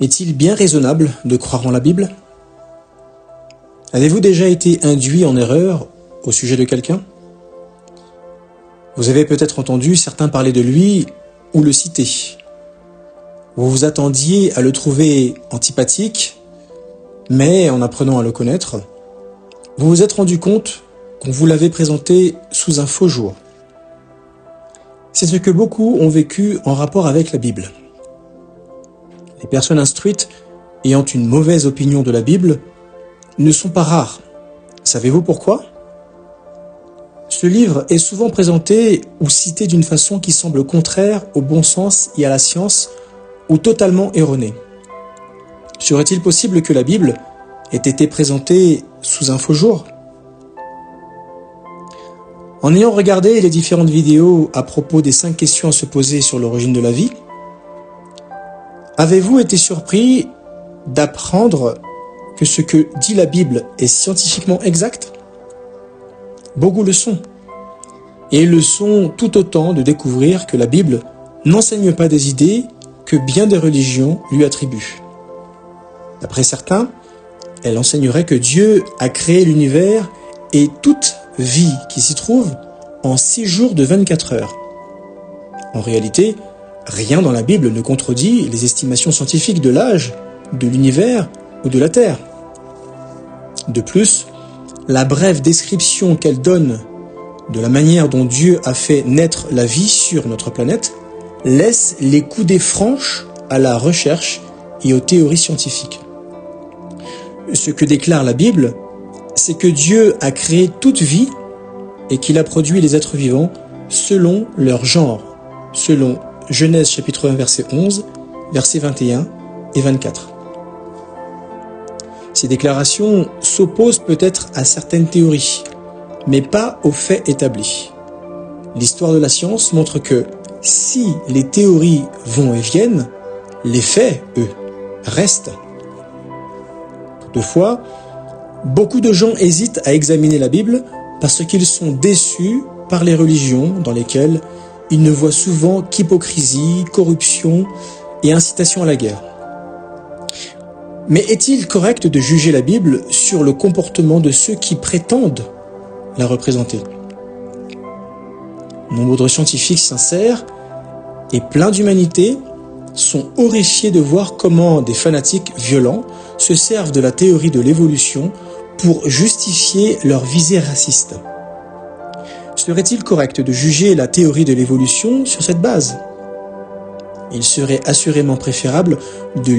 Est-il bien raisonnable de croire en la Bible? Avez-vous déjà été induit en erreur au sujet de quelqu'un? Vous avez peut-être entendu certains parler de lui ou le citer. Vous vous attendiez à le trouver antipathique, mais en apprenant à le connaître, vous vous êtes rendu compte qu'on vous l'avait présenté sous un faux jour. C'est ce que beaucoup ont vécu en rapport avec la Bible. Les personnes instruites ayant une mauvaise opinion de la Bible ne sont pas rares. Savez-vous pourquoi? Ce livre est souvent présenté ou cité d'une façon qui semble contraire au bon sens et à la science, ou totalement erronée. Serait-il possible que la Bible ait été présentée sous un faux jour? En ayant regardé les différentes vidéos à propos des 5 questions à se poser sur l'origine de la vie, avez-vous été surpris d'apprendre que ce que dit la Bible est scientifiquement exact? Beaucoup le sont. Et ils le sont tout autant de découvrir que la Bible n'enseigne pas des idées que bien des religions lui attribuent. D'après certains, elle enseignerait que Dieu a créé l'univers et toute vie qui s'y trouve en 6 jours de 24 heures. En réalité, rien dans la Bible ne contredit les estimations scientifiques de l'âge, de l'univers ou de la Terre. De plus, la brève description qu'elle donne de la manière dont Dieu a fait naître la vie sur notre planète laisse les coudées franches à la recherche et aux théories scientifiques. Ce que déclare la Bible, c'est que Dieu a créé toute vie et qu'il a produit les êtres vivants selon leur genre, selon Genèse chapitre 1 verset 11, versets 21 et 24. Ces déclarations s'opposent peut-être à certaines théories, mais pas aux faits établis. L'histoire de la science montre que si les théories vont et viennent, les faits, eux, restent. Toutefois, beaucoup de gens hésitent à examiner la Bible parce qu'ils sont déçus par les religions dans lesquelles ils ne voient souvent qu'hypocrisie, corruption et incitation à la guerre. Mais est-il correct de juger la Bible sur le comportement de ceux qui prétendent la représenter? Nombre de scientifiques sincères et pleins d'humanité sont horrifiés de voir comment des fanatiques violents se servent de la théorie de l'évolution pour justifier leur visée raciste. Serait-il correct de juger la théorie de l'évolution sur cette base? Il serait assurément préférable de